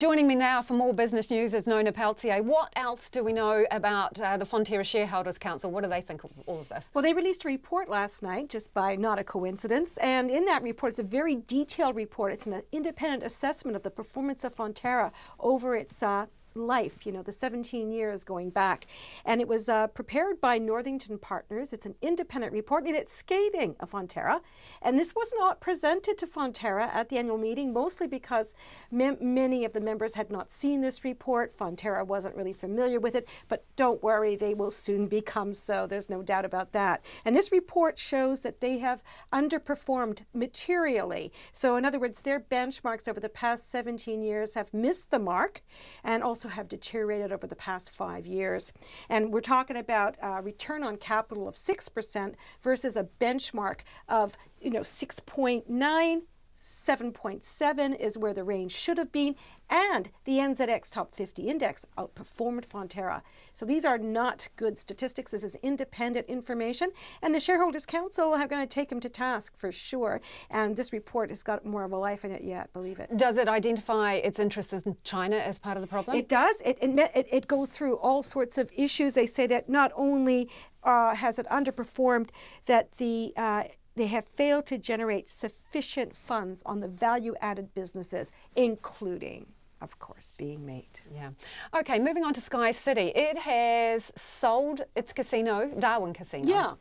Joining me now for more business news is Nona Peltier. What else do we know about the Fonterra Shareholders Council? What do they think of all of this? Well, they released a report last night, just by not a coincidence. And in that report, it's a very detailed report. It's an independent assessment of the performance of Fonterra over its life, the 17 years going back. And it was prepared by Northington Partners. It's an independent report, and it's scathing of Fonterra. And this was not presented to Fonterra at the annual meeting, mostly because many of the members had not seen this report. Fonterra wasn't really familiar with it, but don't worry, they will soon become so. There's no doubt about that. And this report shows that they have underperformed materially. So in other words, their benchmarks over the past 17 years have missed the mark, and also have deteriorated over the past 5 years. And we're talking about return on capital of 6% versus a benchmark of 6.9. 7.7 is where the range should have been, and the NZX Top 50 Index outperformed Fonterra. So these are not good statistics. This is independent information, and the Shareholders Council are going to take them to task for sure. And this report has got more of a life in it yet, believe it. Does it identify its interests in China as part of the problem? It does. It goes through all sorts of issues. They say that not only has it underperformed, that they have failed to generate sufficient funds on the value-added businesses, including, of course, being made. Yeah. Okay, moving on to Sky City. It has sold its casino, Darwin Casino. Yeah.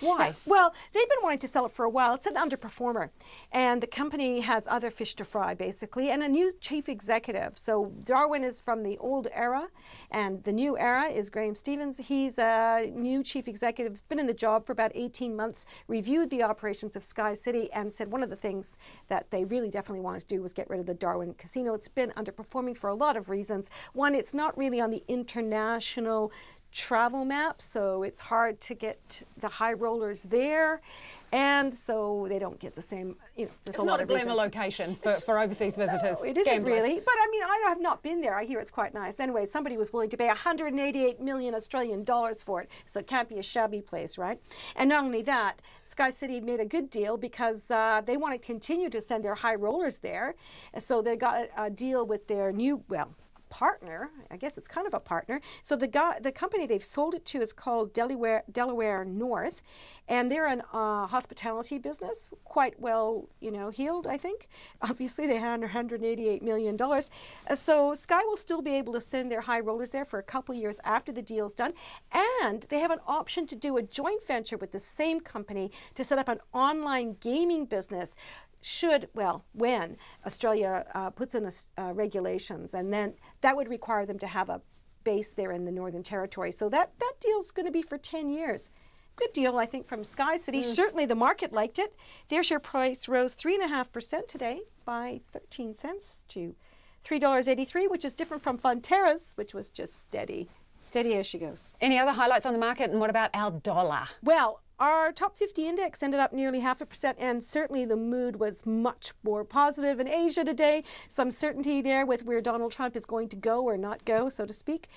Why? Well, they've been wanting to sell it for a while. It's an underperformer, and the company has other fish to fry, basically, and a new chief executive. So Darwin is from the old era, and the new era is Graham Stevens. He's a new chief executive, been in the job for about 18 months, reviewed the operations of Sky City, and said one of the things that they really definitely wanted to do was get rid of the Darwin Casino. It's been underperforming for a lot of reasons. One, it's not really on the international travel map, so it's hard to get the high rollers there, and so they don't get the same, it's not a glamour location for overseas visitors. No, it isn't really, but I mean, I have not been there. I hear it's quite nice. Anyway, somebody was willing to pay 188 million Australian dollars for it, so it can't be a shabby place, right? And not only that, Sky City made a good deal because they want to continue to send their high rollers there, so they got a deal with their new, partner. I guess it's kind of a partner. So the company they've sold it to is called Delaware North, and they're an hospitality business, quite well, heeled, I think. Obviously, they had $188 million. So Sky will still be able to send their high rollers there for a couple of years after the deal's done, and they have an option to do a joint venture with the same company to set up an online gaming business when Australia puts in regulations, and then that would require them to have a base there in the Northern Territory. So that deal's going to be for 10 years. Good deal, I think, from Sky City. Certainly the market liked it. Their share price rose 3.5% today by 13 cents to $3.83, which is different from Fonterra's, which was just steady as she goes. Any other highlights on the market, and what about our dollar? Well, our top 50 index ended up nearly 0.5%, and certainly the mood was much more positive in Asia today. Some certainty there with where Donald Trump is going to go or not go, so to speak.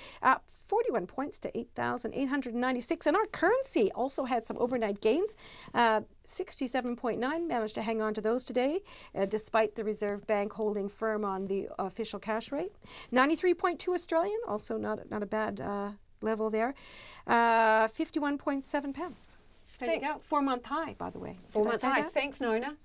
41 points to 8,896. And our currency also had some overnight gains. 67.9 managed to hang on to those today, despite the Reserve Bank holding firm on the official cash rate. 93.2 Australian, also not a bad level there. 51.7 pence. There you go. 4-month high, by the way. 4 month high. Thanks, Nona.